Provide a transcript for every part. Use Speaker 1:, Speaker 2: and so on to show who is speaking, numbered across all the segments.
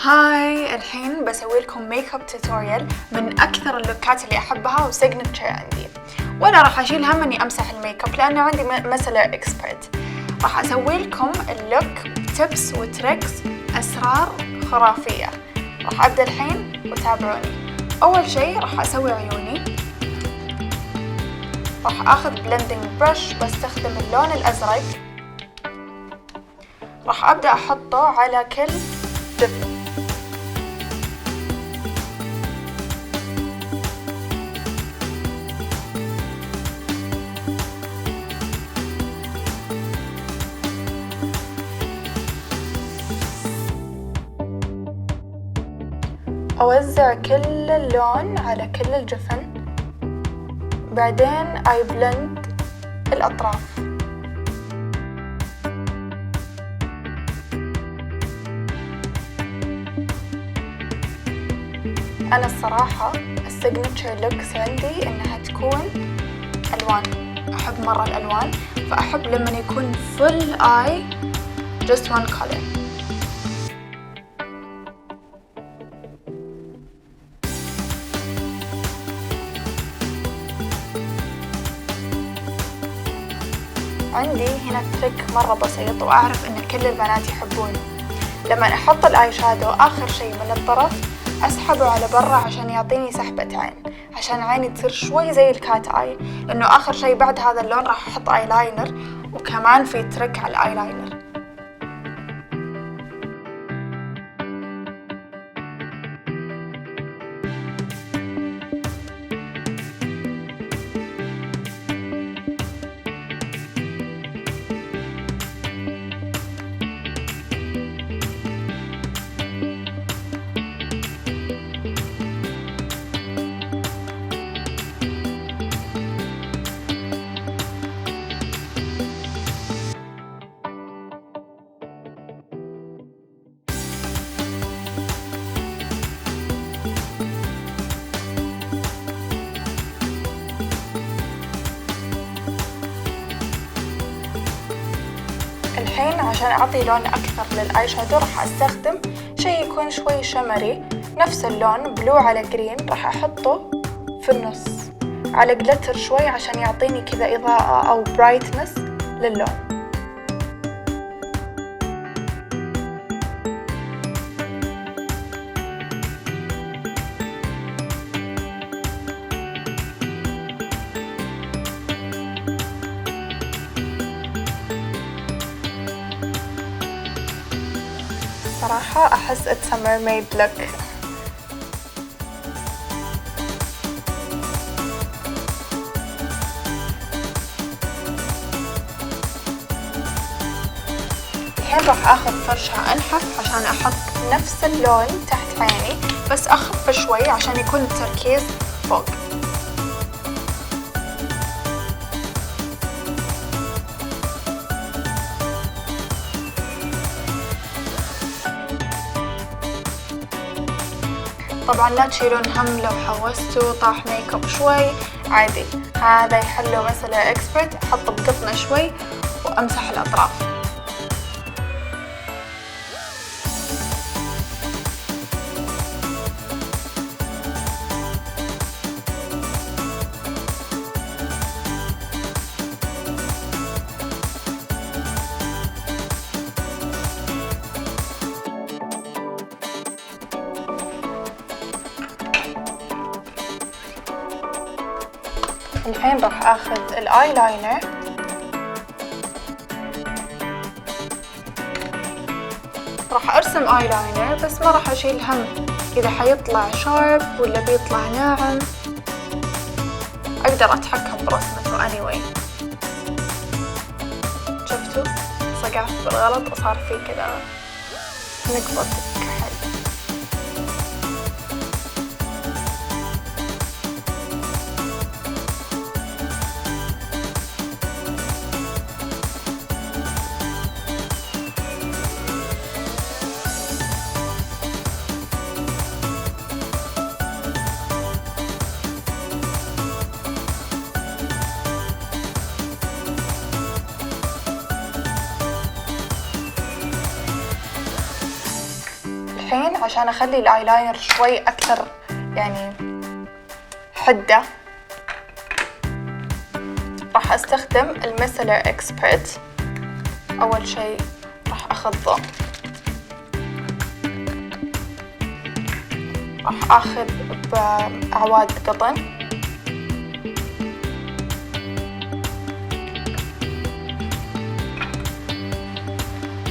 Speaker 1: هاي، الحين بسوي لكم ميك اب توتوريال من اكثر اللوكات اللي احبها وسيجنتشر عندي، ولا راح اشيل هم اني امسح الميك اب لانه عندي مسألة اكسبرت. راح اسوي لكم اللوك تيبس وتريكس اسرار خرافية. راح ابدا الحين وتابعوني. اول شيء راح اسوي عيوني. راح اخذ بلندنج برش بستخدم اللون الازرق. راح ابدا احطه على كل جفن. أوزع كل اللون على كل الجفن، بعدين I blend الأطراف. أنا الصراحة السيجنتشر لوكس عندي إنها تكون ألوان، أحب مرة الألوان، فأحب لما يكون full eye just one color. عندي هنا تريك مرة بسيط وأعرف إن كل البنات يحبونه. لما أحط الآي شادو آخر شيء من الطرف أسحبه على برا عشان يعطيني سحبة عين، عشان عيني تصير شوي زي الكات آي، لأنه آخر شيء بعد هذا اللون راح أحط آي لاينر، وكمان في تريك على الآي لاينر. الحين عشان أعطي لون أكثر للآي شادو راح أستخدم شيء يكون شوي شمري، نفس اللون بلو على جرين، راح أحطه في النص على جلتر شوي عشان يعطيني كذا إضاءة أو برايتنس للون. صراحة أحس it's a mermaid look. الحين راح أخذ فرشة أنحف عشان أحط نفس اللون تحت عيني، بس أخف شوي عشان يكون التركيز فوق. طبعا لا تشيلون هم لو حوستوا طاح ميك اب شوي، عادي، هذا يحله مسألة اكسبرت. احط بقطنة شوي وامسح الاطراف. الحين راح اخذ الاي لاينر راح ارسم اي لاينر، بس ما راح اشيل هم اذا حيطلع شارب ولا بيطلع ناعم، اقدر اتحكم برسمته anyway. شفتوا صقعت بالغلط وصار في كذا نقطة كحل. الحين عشان اخلي الايلاينر شوي اكثر يعني حدة راح استخدم الميسلر اكسبرت. اول شيء راح اخذه، راح اخذ باعواد قطن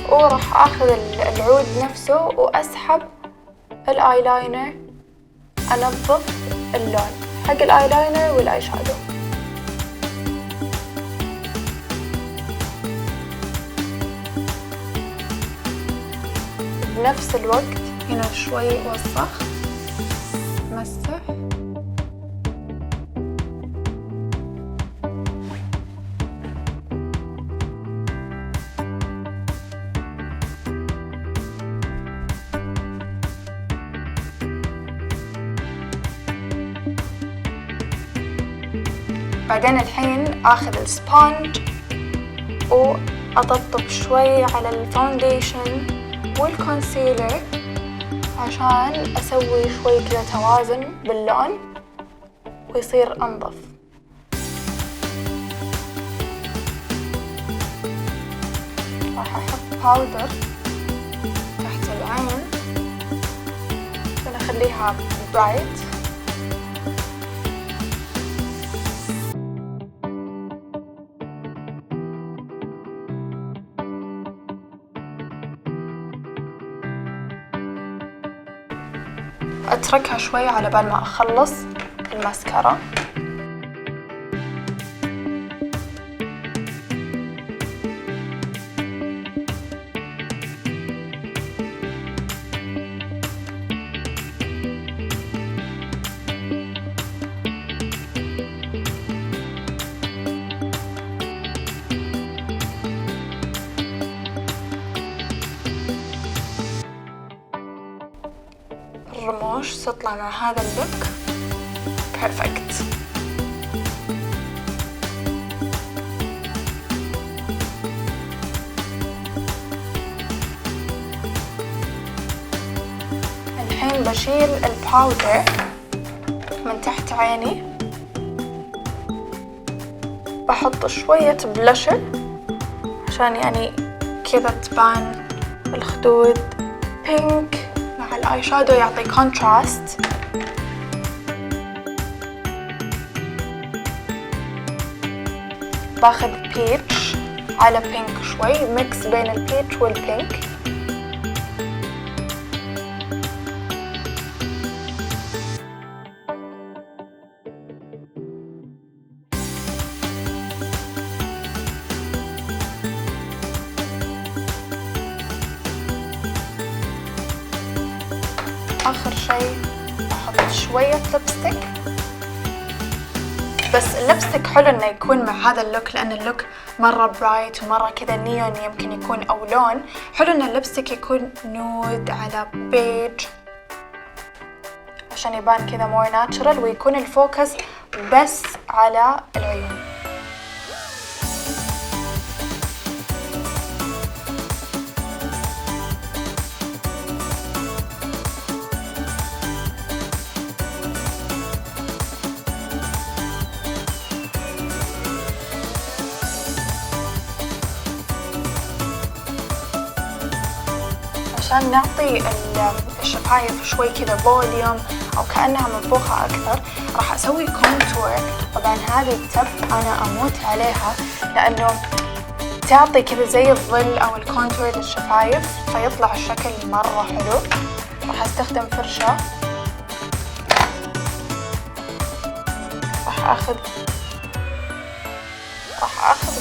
Speaker 1: وراح اخذ العود نفسه واسحب الايلاينر، انظف اللون حق الايلاينر والاي شادو. بنفس الوقت هنا شوي وسخ مسح. بعدين الحين اخذ السبونج واطبطب شوي على الفاونديشن والكونسيلر عشان اسوي شوي كذا توازن باللون ويصير انظف. راح احط باودر تحت العين عشان اخليها برايت. اتركها شوي على بال ما اخلص الماسكارا. الرموش تطلع مع هذا اللوك بيرفكت. الحين بشيل الباودر من تحت عيني، بحط شوية بلاشر عشان يعني كذا تبان الخدود بينك مع الاي شادو يعطي كونتراست. باخذ بيتش على بينك شوي، ميكس بين البيتش والبينك. آخر شيء أحط شوية لبستيك، بس اللبستيك حلو إنه يكون مع هذا اللوك لأن اللوك مرة برايت ومرة كذا نيون يمكن يكون أو لون. حلو إن اللبستيك يكون نود على بيج عشان يبان كذا مور ناتشرال ويكون الفوكس بس على العيون. عشان نعطي الشفايف شوي كذا فوليوم أو كأنها منفوخة أكثر راح أسوي كونتور. طبعا هذه التب أنا أموت عليها لأنه تعطي كذا زي الظل أو الكونتور للشفايف فيطلع الشكل مرة حلو. راح أستخدم فرشة، راح أخذ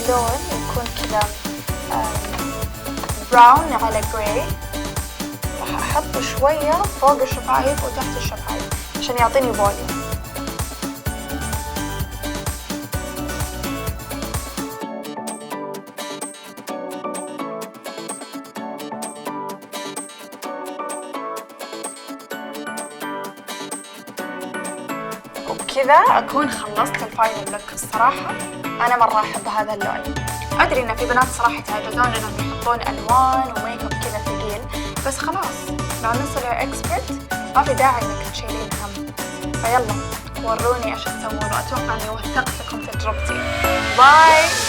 Speaker 1: لون يكون كذا براون على جراي، راح أحط شوية فوق الشفايف وتحت الشفايف عشان يعطيني فوليوم. وبكذا أكون خلصت الفاينل لوك. الصراحة أنا مرة أحب هذا اللون. أدري إن في بنات صراحة يتعودون إنهم يحطون ألوان وميك اب كذا ثقيل، بس خلاص لو نصل اكسبرت ما في داعي انك تشيلين هم. فيلا وروني ايش تسوون، واتوقع اني وثقت لكم تجربتي. باي.